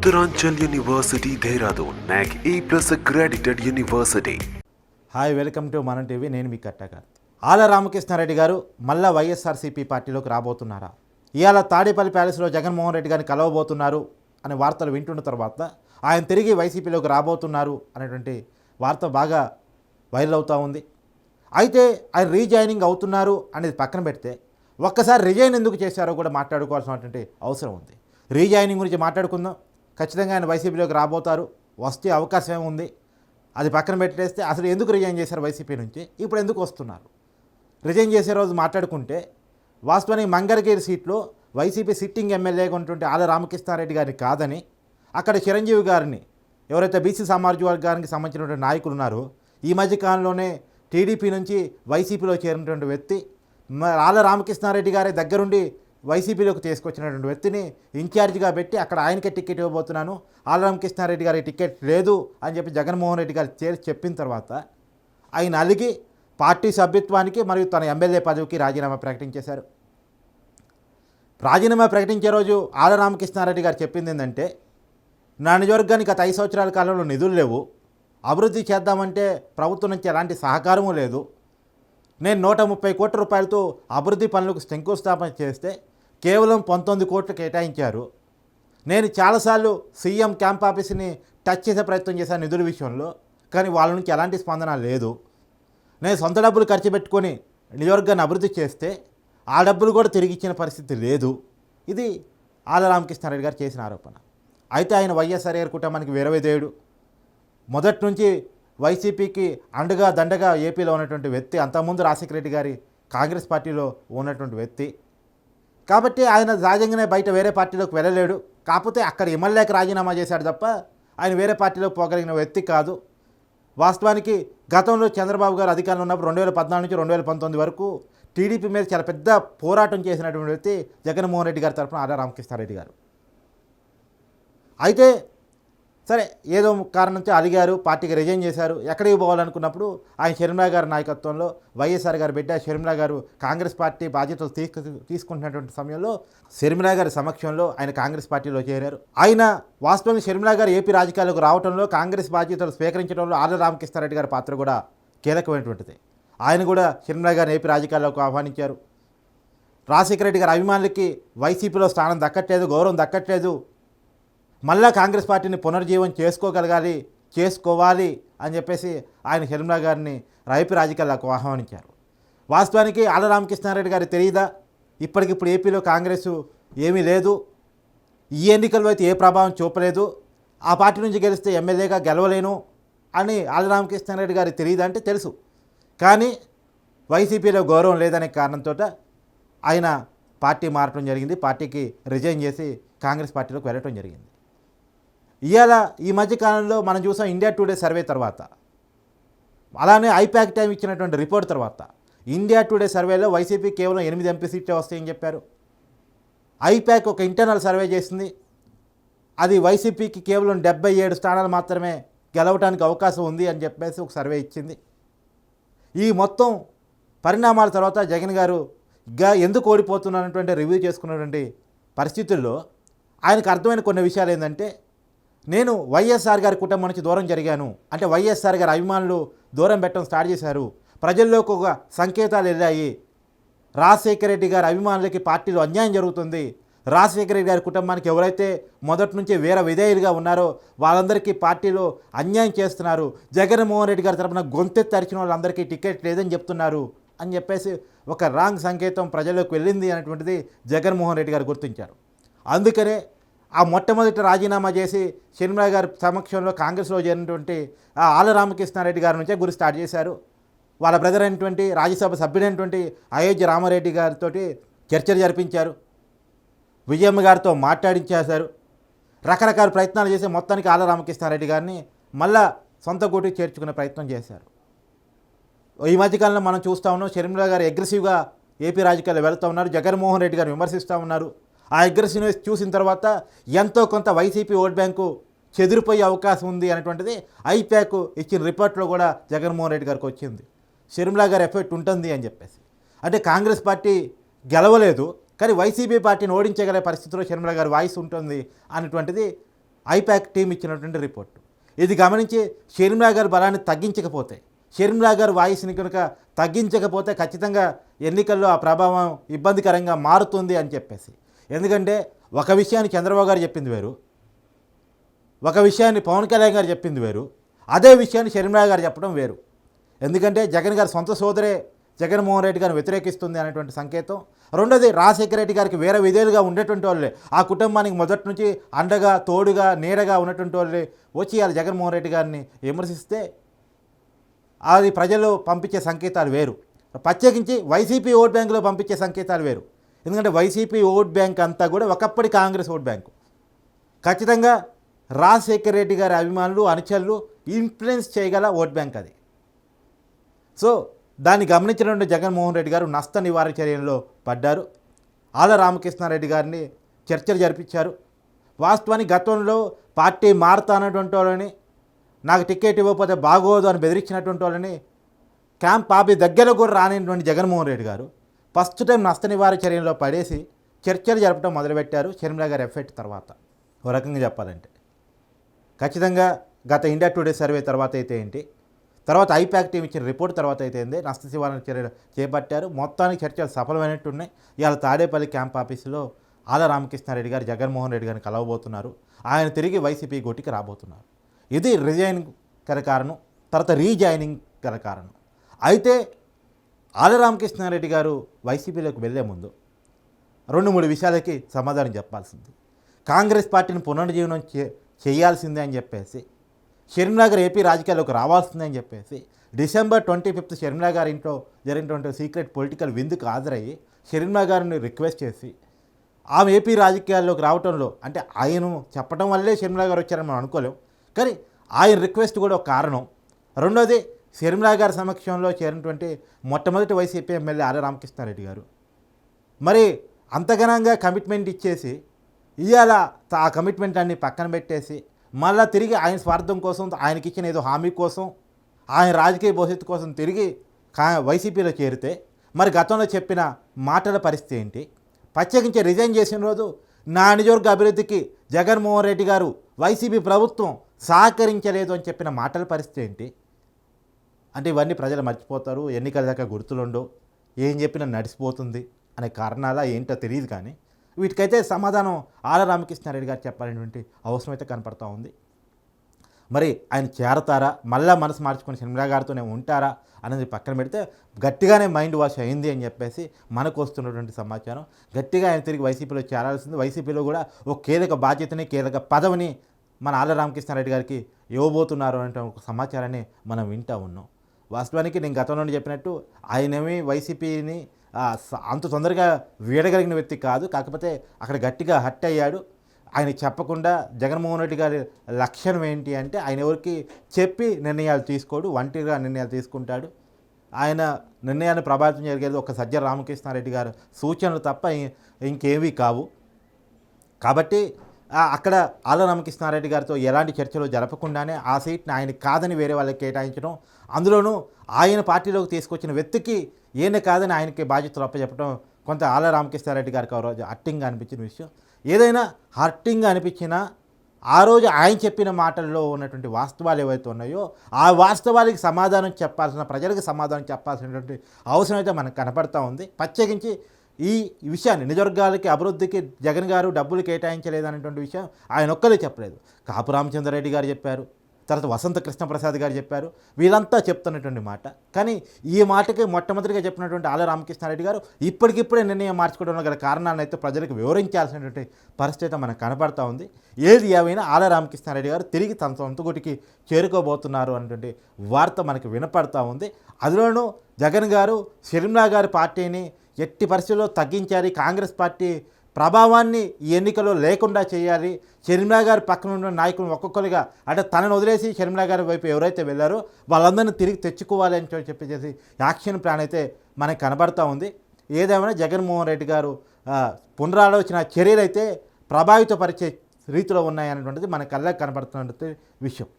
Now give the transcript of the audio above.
Uttaranchal University, Dehradun, NAC A+ accredited university. Hi, welcome to మనం TV. నేను మీ కట్టగా. ఆల రామకృష్ణారెడ్డి గారు మళ్ళా వైఎస్ఆర్సీపీ పార్టీలోకి రాబోతున్నారా? ఇవాళ తాడేపల్లి ప్యాలెస్లో జగన్మోహన్ రెడ్డి గారిని కలవబోతున్నారు అనే వార్తలు వింటున్న తర్వాత ఆయన తిరిగి వైసీపీలోకి రాబోతున్నారు అనేటువంటి వార్త బాగా వైరల్ అవుతూ ఉంది. అయితే ఆయన రీజాయినింగ్ అవుతున్నారు అనేది పక్కన పెడితే ఒక్కసారి రిజైన్ ఎందుకు చేశారో కూడా మాట్లాడుకోవాల్సినటువంటి అవసరం ఉంది. రీజాయినింగ్ గురించి మాట్లాడుకుందాం. ఖచ్చితంగా ఆయన వైసీపీలోకి రాబోతారు, వస్తే అవకాశం ఏముంది అది పక్కన పెట్టేస్తే అసలు ఎందుకు రిజైన్ చేశారు వైసీపీ నుంచి, ఇప్పుడు ఎందుకు వస్తున్నారు? రిజైన్ చేసే రోజు మాట్లాడుకుంటే వాస్తవానికి మంగళగిరి సీట్లో వైసీపీ సిట్టింగ్ ఎమ్మెల్యేగా ఉన్నటువంటి ఆల రామకృష్ణారెడ్డి గారిని కాదని అక్కడ చిరంజీవి గారిని, ఎవరైతే బీసీ సామాజిక వర్గానికి సంబంధించినటువంటి నాయకులు ఉన్నారో, ఈ మధ్యకాలంలోనే టీడీపీ నుంచి వైసీపీలో చేరినటువంటి వ్యక్తి ఆల రామకృష్ణారెడ్డి గారి దగ్గరుండి వైసీపీలోకి తీసుకొచ్చినటువంటి వ్యక్తిని ఇన్ఛార్జిగా పెట్టి అక్కడ ఆయనకే టికెట్ ఇవ్వబోతున్నాను, ఆల రామకృష్ణారెడ్డి గారికి టికెట్ లేదు అని చెప్పి జగన్మోహన్ రెడ్డి గారు చెప్పిన తర్వాత ఆయన అలిగి పార్టీ సభ్యత్వానికి మరియు తన ఎమ్మెల్యే పదవికి రాజీనామా ప్రకటించేశారు. రాజీనామా ప్రకటించే రోజు ఆల రామకృష్ణారెడ్డి గారు చెప్పింది ఏంటంటే, నా నియోజకవర్గానికి గత 5 సంవత్సరాల కాలంలో నిధులు లేవు, అభివృద్ధి చేద్దామంటే ప్రభుత్వం నుంచి ఎలాంటి సహకారము లేదు, నేను 130 కోట్ల రూపాయలతో అభివృద్ధి పనులకు శంకుస్థాపన చేస్తే కేవలం 19 కోట్లు కేటాయించారు. నేను చాలాసార్లు సీఎం క్యాంప్ ఆఫీస్ని టచ్ చేసే ప్రయత్నం చేశాను నిధుల విషయంలో, కానీ వాళ్ళ నుంచి ఎలాంటి స్పందన లేదు. నేను సొంత డబ్బులు ఖర్చు పెట్టుకొని నియోజకవర్గాన్ని అభివృద్ధి చేస్తే ఆ డబ్బులు కూడా తిరిగి ఇచ్చిన పరిస్థితి లేదు. ఇది ఆల రామకృష్ణారెడ్డి గారు చేసిన ఆరోపణ. అయితే ఆయన వైఎస్ఆర్ గారి కుటుంబానికి వీరవిధేయుడు. మొదటి నుంచి వైసీపీకి అండగా దండగా ఏపీలో ఉన్నటువంటి వ్యక్తి, అంతకుముందు రాజశేఖర రెడ్డి గారి కాంగ్రెస్ పార్టీలో ఉన్నటువంటి వ్యక్తి. కాబట్టి ఆయన సహజంగానే బయట వేరే పార్టీలోకి వెళ్ళలేడు. కాకపోతే అక్కడ ఎమ్మెల్యేకి రాజీనామా చేశాడు తప్ప ఆయన వేరే పార్టీలోకి పోగలిగిన వ్యక్తి కాదు. వాస్తవానికి గతంలో చంద్రబాబు గారు అధికారంలో ఉన్నప్పుడు 2014 నుంచి 2019 వరకు టీడీపీ మీద చాలా పెద్ద పోరాటం చేసినటువంటి వ్యక్తి జగన్మోహన్ రెడ్డి గారి తరఫున ఆల రామకృష్ణారెడ్డి గారు. అయితే సరే, ఏదో కారణంతో అలిగారు, పార్టీకి రిజైన్ చేశారు. ఎక్కడికి పోవాలనుకున్నప్పుడు ఆయన షర్మిలా గారి నాయకత్వంలో వైఎస్ఆర్ గారి బిడ్డ షర్మిలా గారు కాంగ్రెస్ పార్టీ బాధ్యతలు తీసుకుంటున్నటువంటి సమయంలో షర్మిలా గారి సమక్షంలో ఆయన కాంగ్రెస్ పార్టీలో చేరారు. ఆయన వాస్తవంగా షర్మిలా గారు ఏపీ రాజకీయాలకు రావడంలో, కాంగ్రెస్ బాధ్యతలు స్వీకరించడంలో ఆల రామకృష్ణారెడ్డి గారి పాత్ర కూడా కీలకమైనటువంటిది. ఆయన కూడా షర్మిలా గారిని ఏపీ రాజకీయాల్లోకి ఆహ్వానించారు. రాజశేఖర రెడ్డి గారి అభిమానులకి వైసీపీలో స్థానం దక్కట్లేదు, గౌరవం దక్కట్లేదు, మళ్ళా కాంగ్రెస్ పార్టీని పునర్జీవం చేసుకోవాలి అని చెప్పేసి ఆయన షర్మిలా గారిని ఏపీ రాజకీయాలకు ఆహ్వానించారు. వాస్తవానికి ఆల రామకృష్ణారెడ్డి గారికి తెలియదా, ఇప్పటికిప్పుడు ఏపీలో కాంగ్రెస్ ఏమీ లేదు, ఈ ఎన్నికల్లో అయితే ఏ ప్రభావం చూపలేదు, ఆ పార్టీ నుంచి గెలిస్తే ఎమ్మెల్యేగా గెలవలేను అని ఆల రామకృష్ణారెడ్డి గారికి తెలియదా అంటే తెలుసు. కానీ వైసీపీలో గౌరవం లేదనే కారణంతో ఆయన పార్టీ మారటం జరిగింది. పార్టీకి రిజైన్ చేసి కాంగ్రెస్ పార్టీలోకి వెళ్ళటం జరిగింది. ఇవాళ ఈ మధ్యకాలంలో మనం చూసాం ఇండియా టుడే సర్వే తర్వాత, అలానే ఐపాక్ టైం ఇచ్చినటువంటి రిపోర్ట్ తర్వాత, ఇండియా టుడే సర్వేలో వైసీపీ కేవలం 8 ఎంపీ సీట్లే వస్తాయని చెప్పారు. ఐపాక్ ఒక ఇంటర్నల్ సర్వే చేసింది, అది వైసీపీకి కేవలం 77 స్థానాలు మాత్రమే గెలవడానికి అవకాశం ఉంది అని చెప్పేసి ఒక సర్వే ఇచ్చింది. ఈ మొత్తం పరిణామాల తర్వాత జగన్ గారు ఎందుకు ఓడిపోతున్నటువంటి రివ్యూ చేసుకున్నటువంటి పరిస్థితుల్లో ఆయనకు అర్థమైన కొన్ని విషయాలు ఏంటంటే, నేను వైఎస్ఆర్ గారి కుటుంబం నుంచి దూరం జరిగాను అంటే వైఎస్ఆర్ గారి అభిమానులు దూరం పెట్టడం స్టార్ట్ చేశారు, ప్రజల్లోకి ఒక సంకేతాలు వెళ్ళాయి, రాజశేఖర రెడ్డి గారి అభిమానులకి పార్టీలో అన్యాయం జరుగుతుంది, రాజశేఖర రెడ్డి గారి కుటుంబానికి ఎవరైతే మొదటి నుంచి విధేయులుగా ఉన్నారో వాళ్ళందరికీ పార్టీలో అన్యాయం చేస్తున్నారు, జగన్మోహన్ రెడ్డి గారి తరఫున గొంతెత్తి అరిచిన వాళ్ళందరికీ టికెట్ లేదని చెప్తున్నారు అని చెప్పేసి ఒక రాంగ్ సంకేతం ప్రజల్లోకి వెళ్ళింది అనేటువంటిది జగన్మోహన్ రెడ్డి గారు గుర్తించారు. అందుకనే ఆ మొట్టమొదటి రాజీనామా చేసి షర్మిలా గారి సమక్షంలో కాంగ్రెస్లో చేరినటువంటి ఆల రామకృష్ణారెడ్డి గారి నుంచే గురి స్టార్ట్ చేశారు. వాళ్ళ బ్రదర్ అయినటువంటి రాజ్యసభ సభ్యుడైనటువంటి అయోధ్య రామారెడ్డి గారితో చర్చలు జరిపించారు, విజయమ్మ గారితో మాట్లాడించేశారు, రకరకాల ప్రయత్నాలు చేసి మొత్తానికి ఆల రామకృష్ణారెడ్డి గారిని మళ్ళా సొంత గూటికి చేర్చుకునే ప్రయత్నం చేశారు. ఈ మధ్యకాలంలో మనం చూస్తూ ఉన్నాం, షర్మిలా గారు అగ్రెసివ్గా ఏపీ రాజకీయాల్లో వెళ్తూ ఉన్నారు, జగన్మోహన్ రెడ్డి గారు విమర్శిస్తూ ఉన్నారు. ఆ అగ్రెసివ్నెస్ చూసిన తర్వాత ఎంతో కొంత వైసీపీ ఓట్ బ్యాంకు చెదిరిపోయే అవకాశం ఉంది అనేటువంటిది ఐపాక్ ఇచ్చిన రిపోర్ట్లో కూడా జగన్మోహన్ రెడ్డి గారికి వచ్చింది. షర్మిలా గారి ఎఫెక్ట్ ఉంటుంది అని చెప్పేసి, అంటే కాంగ్రెస్ పార్టీ గెలవలేదు కానీ వైసీపీ పార్టీని ఓడించగలే పరిస్థితిలో షర్మిల గారి వాయిస్ ఉంటుంది అనేటువంటిది ఐపాక్ టీం ఇచ్చినటువంటి రిపోర్టు. ఇది గమనించి షర్మిలా గారి బలాన్ని తగ్గించకపోతే, షర్మిలా గారి వాయిస్ని కనుక తగ్గించకపోతే ఖచ్చితంగా ఎన్నికల్లో ఆ ప్రభావం ఇబ్బందికరంగా మారుతుంది అని చెప్పేసి. ఎందుకంటే ఒక విషయాన్ని చంద్రబాబు గారు చెప్పింది వేరు, ఒక విషయాన్ని పవన్ కళ్యాణ్ గారు చెప్పింది వేరు, అదే విషయాన్ని షర్మిలా గారు చెప్పడం వేరు. ఎందుకంటే జగన్ గారి సొంత సోదరే జగన్మోహన్ రెడ్డి గారిని వ్యతిరేకిస్తుంది అనేటువంటి సంకేతం. రెండోది రాజశేఖర రెడ్డి గారికి వేరే విధేయులుగా ఉండేటువంటి వాళ్ళే, ఆ కుటుంబానికి మొదటి నుంచి అండగా తోడుగా నీడగా ఉన్నటువంటి వాళ్ళే వచ్చి వాళ్ళు జగన్మోహన్ రెడ్డి గారిని విమర్శిస్తే అది ప్రజలు పంపించే సంకేతాలు వేరు. ప్రత్యేకించి వైసీపీ ఓట్ బ్యాంకులో పంపించే సంకేతాలు వేరు. ఎందుకంటే వైసీపీ ఓట్ బ్యాంక్ అంతా కూడా ఒకప్పటి కాంగ్రెస్ ఓట్ బ్యాంకు. ఖచ్చితంగా రాజశేఖర రెడ్డి గారి అభిమానులు అనుచరులు ఇన్ఫ్లుయెన్స్ చేయగల ఓట్ బ్యాంక్ అది. సో దాన్ని గమనించినటువంటి జగన్మోహన్ రెడ్డి గారు నష్ట నివారణ చర్యల్లో పడ్డారు. ఆళ్ల రామకృష్ణారెడ్డి గారిని చర్చలు జరిపించారు. వాస్తవానికి గతంలో పార్టీ మారుతానటువంటి వాళ్ళని, నాకు టికెట్ ఇవ్వకపోతే బాగోదు అని బెదిరించినటువంటి వాళ్ళని క్యాంప్ ఆపి దగ్గర కూడా రానిటువంటి జగన్మోహన్ రెడ్డి గారు ఫస్ట్ టైం నష్ట నివారణ చర్యల్లో పడేసి చర్చలు జరపడం మొదలుపెట్టారు షర్మిలా గారి ఎఫెక్ట్ తర్వాత. ఓ రకంగా చెప్పాలంటే ఖచ్చితంగా గత ఇండియా టుడే సర్వే తర్వాత అయితే ఏంటి, తర్వాత ఐపాక్ టీం ఇచ్చిన రిపోర్ట్ తర్వాత అయితే ఏంది, నష్ట నివారణ చర్యలు చేపట్టారు. మొత్తానికి చర్చలు సఫలమైనట్టున్నాయి. ఇవాళ తాడేపల్లి క్యాంప్ ఆఫీసులో ఆళ్ల రామకృష్ణారెడ్డి గారు జగన్మోహన్ రెడ్డి గారిని కలవబోతున్నారు. ఆయన తిరిగి వైసీపీ గొట్టికి రాబోతున్నారు. ఇది రిజైనింగ్ గల కారణం, తర్వాత రీజాయినింగ్ గల కారణం. అయితే ఆళ్ల రామకృష్ణారెడ్డి గారు వైసీపీలోకి వెళ్లే ముందు 2-3 విషయాలకి సమాధానం చెప్పాల్సింది. కాంగ్రెస్ పార్టీని పునరుజ్జీవనం చేయాల్సిందే అని చెప్పేసి, షర్మిలా గారు ఏపీ రాజకీయాల్లోకి రావాల్సిందే అని చెప్పేసి December 25 షర్మిలా గారి ఇంట్లో జరిగినటువంటి సీక్రెట్ పొలిటికల్ విందుకు హాజరయ్యి షర్మిలా గారిని రిక్వెస్ట్ చేసి ఆమె ఏపీ రాజకీయాల్లోకి రావడంలో, అంటే ఆయన చెప్పడం వల్లే షర్మిలా గారు వచ్చారని మనం అనుకోలేం, కానీ ఆయన రిక్వెస్ట్ కూడా ఒక కారణం. రెండోది షర్మిలా గారి సమక్షంలో చేరినటువంటి మొట్టమొదటి వైసీపీ ఎమ్మెల్యే ఆళ్ల రామకృష్ణారెడ్డి గారు మరి అంతగనంగా కమిట్మెంట్ ఇచ్చేసి ఇవాళ ఆ కమిట్మెంట్ అన్ని పక్కన పెట్టేసి మళ్ళీ తిరిగి ఆయన స్వార్థం కోసం, ఆయనకి ఇచ్చిన ఏదో హామీ కోసం, ఆయన రాజకీయ భవిష్యత్తు కోసం తిరిగి వైసీపీలో చేరితే మరి గతంలో చెప్పిన మాటల పరిస్థితి ఏంటి? ప్రత్యేకించి రిజైన్ చేసిన రోజు నా నియోజకవర్గ అభివృద్ధికి జగన్మోహన్ రెడ్డి గారు వైసీపీ ప్రభుత్వం సహకరించలేదు అని చెప్పిన మాటల పరిస్థితి ఏంటి? అంటే ఇవన్నీ ప్రజలు మర్చిపోతారు, ఎన్నికల దాకా గుర్తులుండవు, ఏం చెప్పినా నడిచిపోతుంది అనే కారణాలా ఏంటో తెలియదు. కానీ వీటికైతే సమాధానం ఆళ్ల రామకృష్ణారెడ్డి గారు చెప్పాలనేటువంటి అవసరం అయితే కనపడతా ఉంది. మరి ఆయన చేరతారా, మళ్ళా మనసు మార్చుకొని షర్మిలా గారితోనే ఉంటారా అనేది పక్కన పెడితే గట్టిగానే మైండ్ వాష్ అయింది అని చెప్పేసి మనకు వస్తున్నటువంటి సమాచారం. గట్టిగా ఆయన తిరిగి వైసీపీలో చేరాల్సింది. వైసీపీలో కూడా ఒక కీలక బాధ్యతని, కీలక పదవిని మన ఆళ్ల రామకృష్ణారెడ్డి గారికి ఇవ్వబోతున్నారు అనే ఒక సమాచారాన్ని మనం వింటూ ఉన్నాం. వాస్తవానికి నేను గతంలో చెప్పినట్టు ఆయనేమి వైసీపీని అంత తొందరగా వీడగలిగిన వ్యక్తి కాదు. కాకపోతే అక్కడ గట్టిగా హట్ అయ్యాడు. ఆయన చెప్పకుండా జగన్మోహన్ రెడ్డి గారి లక్షణం ఏంటి అంటే ఆయన ఎవరికి చెప్పి నిర్ణయాలు తీసుకోడు, ఒంటరిగా నిర్ణయాలు తీసుకుంటాడు. ఆయన నిర్ణయాన్ని ప్రభావితం జరిగేది ఒక సజ్జల రామకృష్ణారెడ్డి గారు సూచనలు తప్ప ఇంకేమీ కావు. కాబట్టి అక్కడ ఆళ్ల రామకృష్ణారెడ్డి గారితో ఎలాంటి చర్చలు జరపకుండానే ఆ సీట్ని ఆయన కాదని వేరే వాళ్ళకి కేటాయించడం, అందులోనూ ఆయన పార్టీలోకి తీసుకొచ్చిన వ్యక్తికి ఈయన కాదని ఆయనకి బాధ్యతలు అప్పచెప్పడం కొంత ఆళ్ల రామకృష్ణారెడ్డి గారికి ఆ రోజు హర్టింగ్ అనిపించిన విషయం. ఏదైనా హర్టింగ్ అనిపించినా ఆ రోజు ఆయన చెప్పిన మాటల్లో ఉన్నటువంటి వాస్తవాలు ఏవైతే ఉన్నాయో ఆ వాస్తవాలకి సమాధానం చెప్పాల్సిన, ప్రజలకు సమాధానం చెప్పాల్సినటువంటి అవసరం అయితే మనకు కనపడతా ఉంది. ప్రత్యేకించి ఈ విషయాన్ని నిజవర్గాలకి అభివృద్ధికి జగన్ గారు డబ్బులు కేటాయించలేదు అనేటువంటి విషయం ఆయన ఒక్కరే చెప్పలేదు. కాపు రామచంద్రారెడ్డి గారు చెప్పారు, తర్వాత వసంత కృష్ణప్రసాద్ గారు చెప్పారు, వీళ్ళంతా చెప్తున్నటువంటి మాట. కానీ ఈ మాటకి మొట్టమొదటిగా చెప్పినటువంటి ఆళ్ల రామకృష్ణారెడ్డి గారు ఇప్పటికిప్పుడే నిర్ణయం మార్చుకోవడంలో గల కారణాలను అయితే ప్రజలకు వివరించాల్సినటువంటి పరిస్థితి మనకు కనపడతా ఉంది. ఏది ఏమైనా ఆళ్ల రామకృష్ణారెడ్డి గారు తిరిగి తన సొంత గుటికి చేరుకోబోతున్నారు అనేటువంటి వార్త మనకు వినపడతా ఉంది. అందులోనూ జగన్ గారు షర్మిలా గారి పార్టీని ఎట్టి పరిస్థితుల్లో తగ్గించాలి, కాంగ్రెస్ పార్టీ ప్రభావాన్ని ఈ ఎన్నికల్లో లేకుండా చేయాలి, షర్మిలా గారి పక్కన ఉన్న నాయకులను ఒక్కొక్కరిగా, అంటే తనను వదిలేసి షర్మిలా గారి వైపు ఎవరైతే వెళ్ళారో వాళ్ళందరినీ తిరిగి తెచ్చుకోవాలి అని చెప్పేసి యాక్షన్ ప్లాన్ అయితే మనకు కనబడతా ఉంది. ఏదేమైనా జగన్మోహన్ రెడ్డి గారు పునరాలోచన చర్యలు అయితే ప్రభావితపరిచే రీతిలో ఉన్నాయనేటువంటిది మన కళ్ళకు కనబడుతున్నటువంటి విషయం.